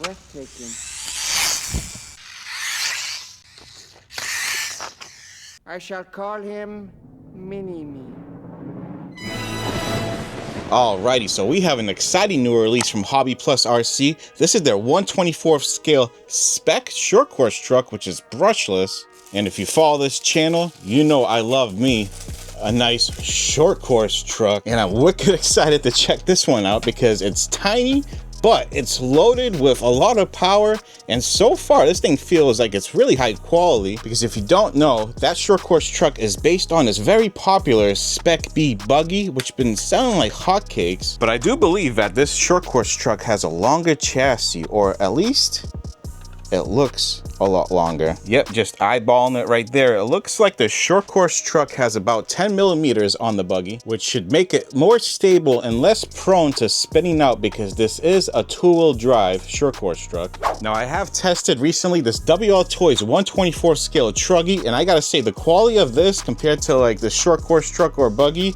Breathtaking. I shall call him Mini-Me. Alrighty, so we have an exciting new release from Hobby Plus RC. This is their 1/24th scale Speck short course truck, which is brushless. And if you follow this channel, you know I love me a nice short course truck. And I'm wicked excited to check this one out because it's tiny, but it's loaded with a lot of power. And so far, this thing feels like it's really high quality, because if you don't know, that short course truck is based on this very popular Speck B buggy, which has been selling like hotcakes. But I do believe that this short course truck has a longer chassis, or at least it looks a lot longer. Yep, just eyeballing it right there. It looks like the short course truck has about 10 millimeters on the buggy, which should make it more stable and less prone to spinning out, because this is a two-wheel drive short course truck. Now, I have tested recently this WL Toys 1/24 scale truggy, and I gotta say, the quality of this compared to like the short course truck or buggy,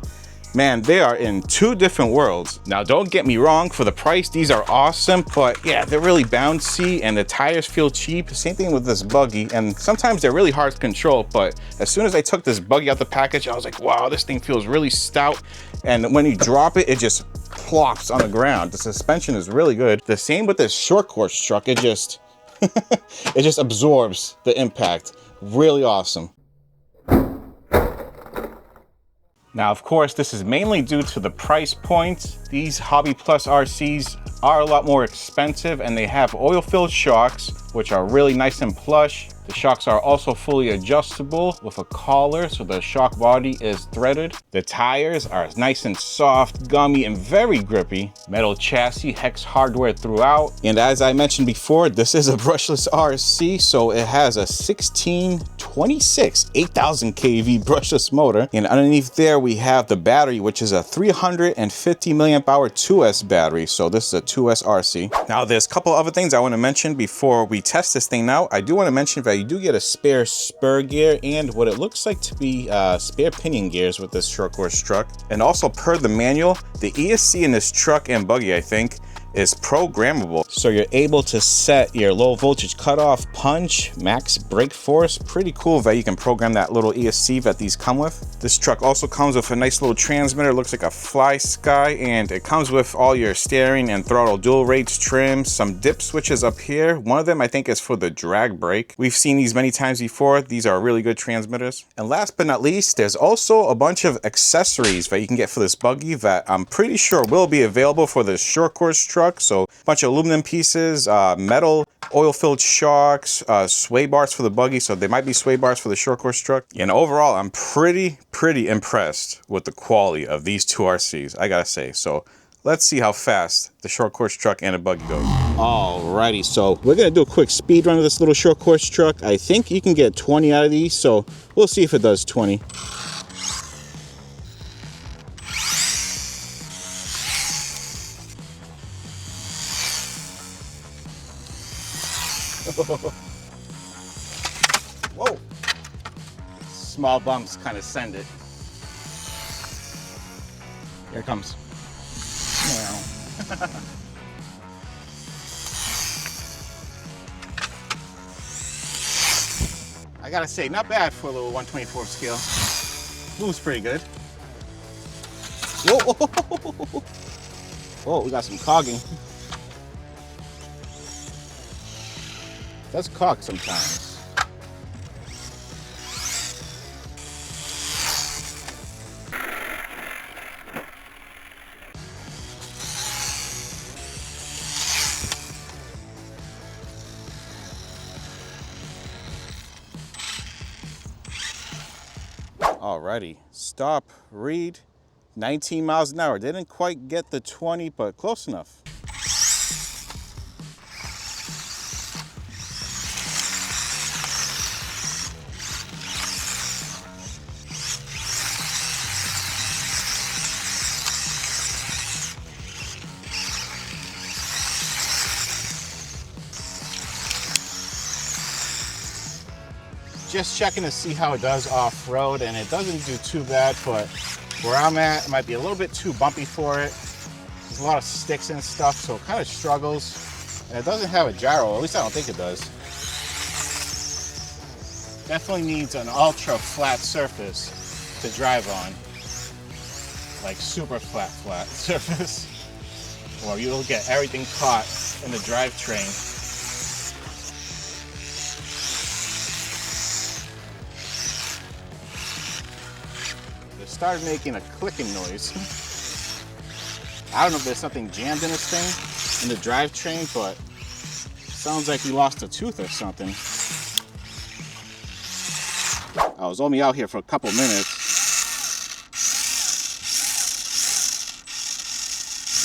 man, they are in two different worlds. Now, don't get me wrong, for the price, these are awesome, but yeah, they're really bouncy and the tires feel cheap. Same thing with this buggy, and sometimes they're really hard to control, but as soon as I took this buggy out the package, I was like, wow, this thing feels really stout. And when you drop it, it just plops on the ground. The suspension is really good. The same with this short course truck, it just, it just absorbs the impact. Really awesome. Now, of course, this is mainly due to the price point. These Hobby Plus RCs are a lot more expensive, and they have oil-filled shocks, which are really nice and plush. The shocks are also fully adjustable with a collar, so the shock body is threaded. The tires are nice and soft, gummy, and very grippy. Metal chassis, hex hardware throughout. And as I mentioned before, this is a brushless RC, so it has a 1626 8000 kV brushless motor. And underneath there, we have the battery, which is a 350 milliamp hour 2S battery. So this is a 2S RC. Now, there's a couple other things I want to mention before we test this thing out. I do want to mention that you do get a spare spur gear and what it looks like to be spare pinion gears with this short course truck. And also, per the manual, the ESC in this truck and buggy, I think, is programmable. So you're able to set your low voltage cutoff, punch, max brake force. Pretty cool that you can program that little ESC that these come with. This truck also comes with a nice little transmitter. It looks like a Fly Sky, and it comes with all your steering and throttle dual rates, trims, some dip switches up here. One of them I think is for the drag brake. We've seen these many times before. These are really good transmitters. And last but not least, there's also a bunch of accessories that you can get for this buggy that I'm pretty sure will be available for this short course truck. So a bunch of aluminum pieces, metal, oil-filled shocks, sway bars for the buggy. So there might be sway bars for the short course truck. And overall, I'm pretty impressed with the quality of these two RCs, I gotta say. So let's see how fast the short course truck and a buggy goes. Alrighty, so we're gonna do a quick speed run of this little short course truck. I think you can get 20 out of these, so we'll see if it does 20. Whoa! Small bumps kind of send it. Here it comes. I gotta say, not bad for a little 1/24 scale. Moves pretty good. Whoa! Whoa, we got some cogging. Does cog sometimes. Alrighty, stop, read, 19 miles an hour. Didn't quite get the 20, but close enough. Just checking to see how it does off-road, and it doesn't do too bad, but where I'm at, it might be a little bit too bumpy for it. There's a lot of sticks and stuff, so it kind of struggles. And it doesn't have a gyro, at least I don't think it does. Definitely needs an ultra flat surface to drive on. Like super flat surface. Or you'll get everything caught in the drivetrain. It started making a clicking noise. I don't know if there's something jammed in this thing, in the drivetrain, but it sounds like he lost a tooth or something. I was only out here for a couple minutes.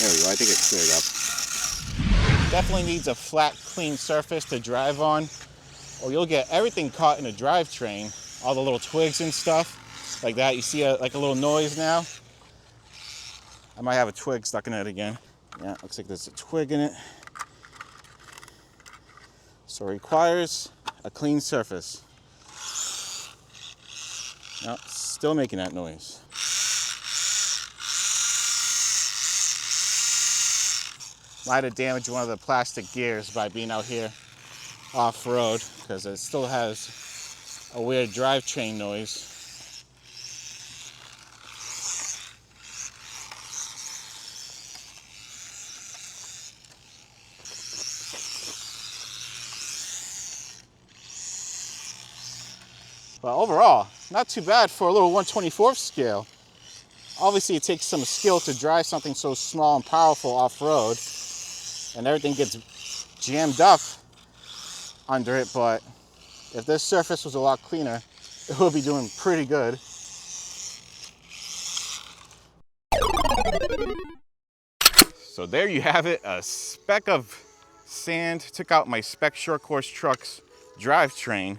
There we go, I think it cleared up. Definitely needs a flat, clean surface to drive on, or you'll get everything caught in the drivetrain, all the little twigs and stuff like that. You see like a little noise now. I might have a twig stuck in it again. Yeah, looks like there's a twig in it. So it requires a clean surface. No, still making that noise. Might have damaged one of the plastic gears by being out here off-road, because it still has a weird drivetrain noise. But overall, not too bad for a little 1/24th scale. Obviously, it takes some skill to drive something so small and powerful off-road, and everything gets jammed up under it, but if this surface was a lot cleaner, it would be doing pretty good. So there you have it, a speck of sand took out my Speck Short Course truck's drivetrain.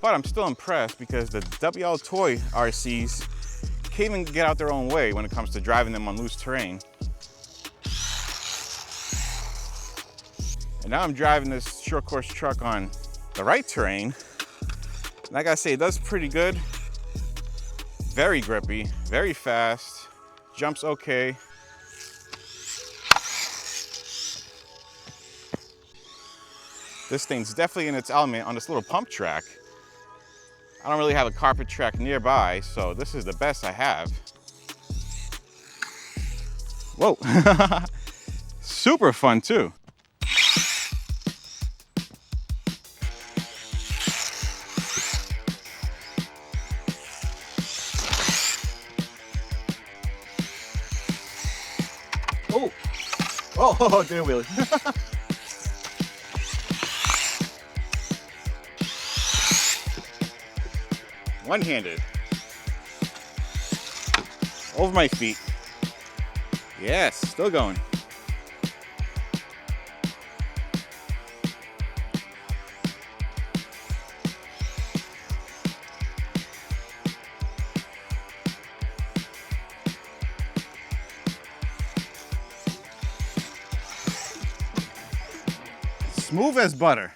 But I'm still impressed because the WL Toy RCs can't even get out their own way when it comes to driving them on loose terrain. And now I'm driving this short course truck on the right terrain. And I gotta say, it does pretty good. Very grippy, very fast, jumps okay. This thing's definitely in its element on this little pump track. I don't really have a carpet track nearby, so this is the best I have. Whoa, super fun too. Oh, did a wheelie. One-handed. Over my feet. Yes, still going. Smooth as butter.